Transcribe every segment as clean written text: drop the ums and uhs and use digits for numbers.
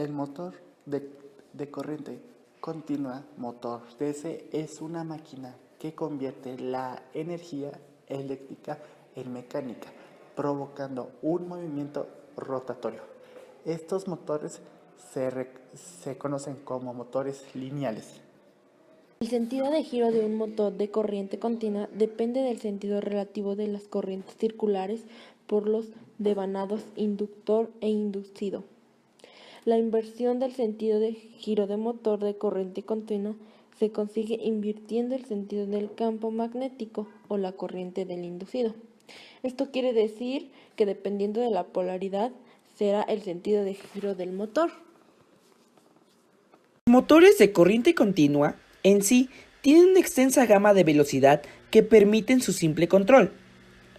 El motor de corriente continua, motor DC, es una máquina que convierte la energía eléctrica en mecánica, provocando un movimiento rotatorio. Estos motores se conocen como motores lineales. El sentido de giro de un motor de corriente continua depende del sentido relativo de las corrientes circulares por los devanados inductor e inducido. La inversión del sentido de giro de motor de corriente continua se consigue invirtiendo el sentido del campo magnético o la corriente del inducido. Esto quiere decir que dependiendo de la polaridad será el sentido de giro del motor. Los motores de corriente continua en sí tienen una extensa gama de velocidad que permiten su simple control,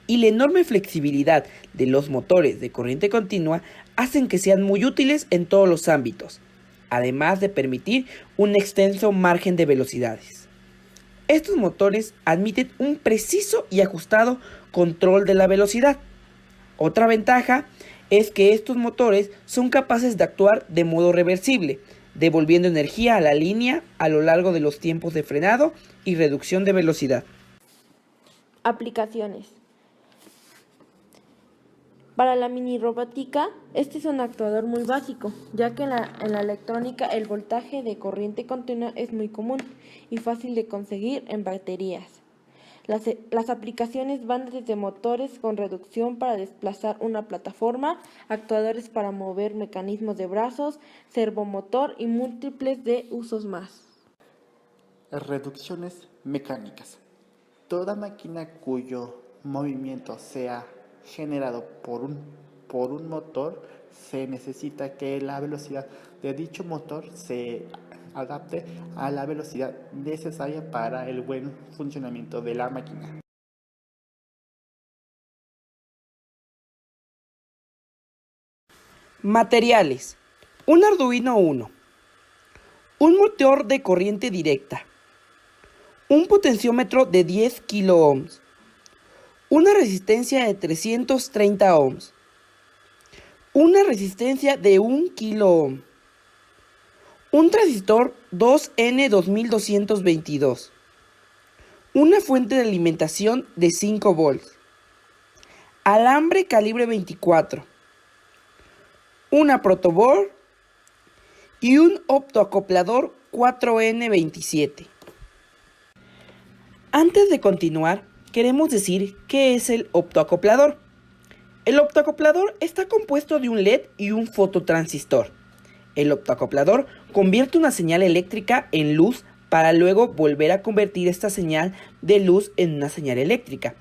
y la enorme flexibilidad de los motores de corriente continua hacen que sean muy útiles en todos los ámbitos, además de permitir un extenso margen de velocidades. Estos motores admiten un preciso y ajustado control de la velocidad. Otra ventaja es que estos motores son capaces de actuar de modo reversible, devolviendo energía a la línea a lo largo de los tiempos de frenado y reducción de velocidad. Aplicaciones. Para la mini robótica, este es un actuador muy básico, ya que en la electrónica el voltaje de corriente continua es muy común y fácil de conseguir en baterías. Las aplicaciones van desde motores con reducción para desplazar una plataforma, actuadores para mover mecanismos de brazos, servomotor y múltiples de usos más. Reducciones mecánicas. Toda máquina cuyo movimiento sea generado por un motor, se necesita que la velocidad de dicho motor se adapte a la velocidad necesaria para el buen funcionamiento de la máquina. Materiales: un Arduino Uno, un motor de corriente directa, un potenciómetro de 10 kiloohms, una resistencia de 330 ohms, una resistencia de 1 kiloohm, un transistor 2N2222, una fuente de alimentación de 5 volts, alambre calibre 24, una protoboard y un optoacoplador 4N27. Antes de continuar, queremos decir qué es el optoacoplador. El optoacoplador está compuesto de un LED y un fototransistor. El optoacoplador convierte una señal eléctrica en luz para luego volver a convertir esta señal de luz en una señal eléctrica.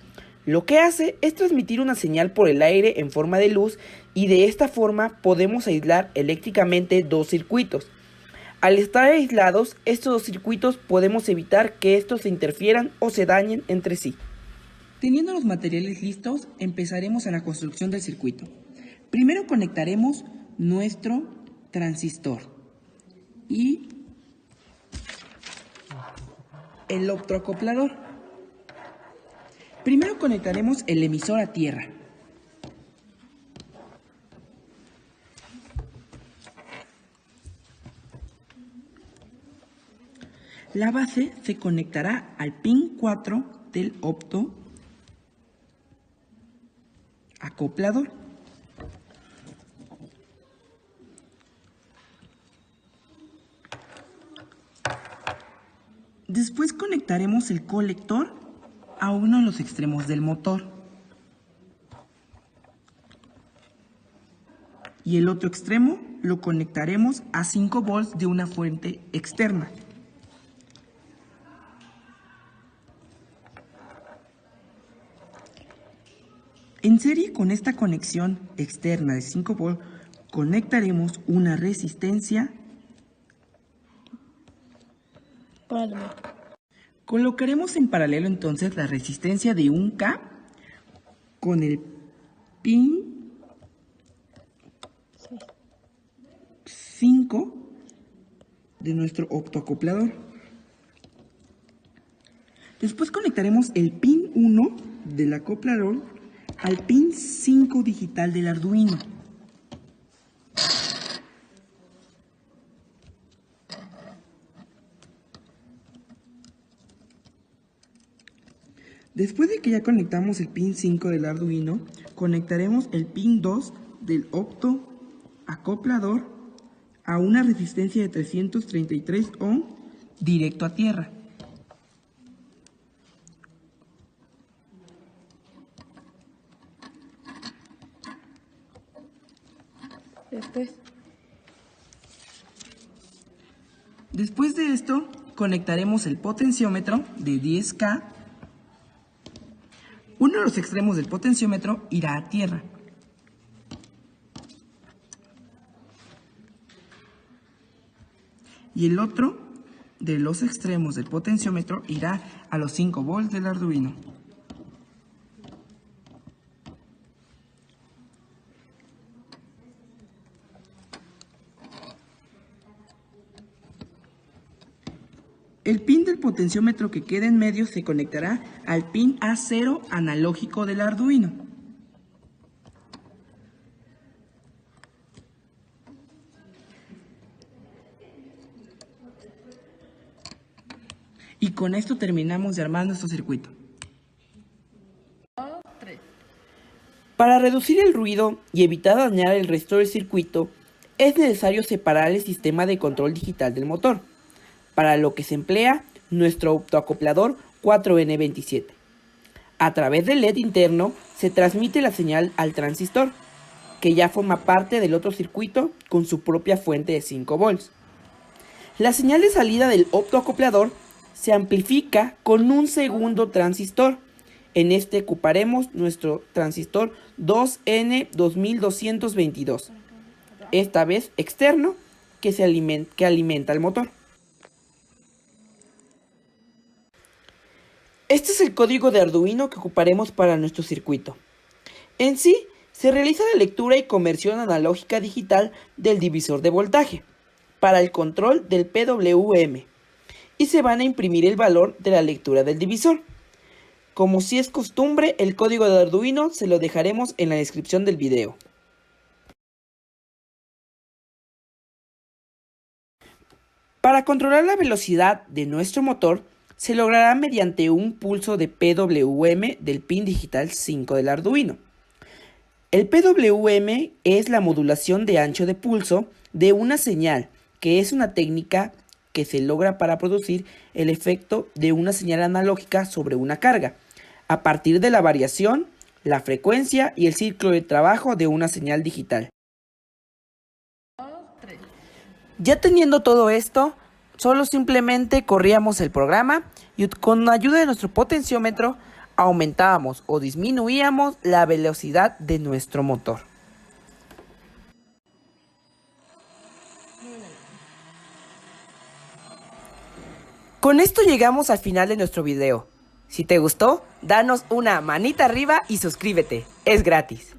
Lo que hace es transmitir una señal por el aire en forma de luz, y de esta forma podemos aislar eléctricamente dos circuitos. Al estar aislados estos dos circuitos podemos evitar que estos se interfieran o se dañen entre sí. Teniendo los materiales listos, empezaremos a la construcción del circuito. Primero conectaremos nuestro transistor y el optoacoplador. Primero conectaremos el emisor a tierra. La base se conectará al pin 4 del optoacoplador. Después conectaremos el colector a uno de los extremos del motor y el otro extremo lo conectaremos a 5 volts de una fuente externa. En serie con esta conexión externa de 5 volts conectaremos una resistencia. Colocaremos en paralelo entonces la resistencia de 1K con el pin 5 de nuestro optoacoplador. Después conectaremos el pin 1 del acoplador al pin 5 digital del Arduino. Después de que ya conectamos el pin 5 del Arduino, conectaremos el pin 2 del optoacoplador a una resistencia de 333 ohm directo a tierra. Después de esto, conectaremos el potenciómetro de 10K. Uno de los extremos del potenciómetro irá a tierra. Y el otro de los extremos del potenciómetro irá a los 5 volts del Arduino. El pin del potenciómetro que queda en medio se conectará al pin A0 analógico del Arduino. Y con esto terminamos de armar nuestro circuito. Para reducir el ruido y evitar dañar el resto del circuito, es necesario separar el sistema de control digital del motor, para lo que se emplea nuestro optoacoplador 4N27. A través del LED interno se transmite la señal al transistor, que ya forma parte del otro circuito con su propia fuente de 5 volts. La señal de salida del optoacoplador se amplifica con un segundo transistor. En este ocuparemos nuestro transistor 2N2222, esta vez externo, que alimenta el motor. Este es el código de Arduino que ocuparemos para nuestro circuito. En sí, se realiza la lectura y conversión analógica digital del divisor de voltaje para el control del PWM y se van a imprimir el valor de la lectura del divisor. Como si es costumbre, el código de Arduino se lo dejaremos en la descripción del video. Para controlar la velocidad de nuestro motor, se logrará mediante un pulso de PWM del pin digital 5 del Arduino. El PWM es la modulación de ancho de pulso de una señal, que es una técnica que se logra para producir el efecto de una señal analógica sobre una carga, a partir de la variación, la frecuencia y el ciclo de trabajo de una señal digital. Ya teniendo todo esto, solo simplemente corríamos el programa y con la ayuda de nuestro potenciómetro aumentábamos o disminuíamos la velocidad de nuestro motor. Con esto llegamos al final de nuestro video. Si te gustó, danos una manita arriba y suscríbete, es gratis.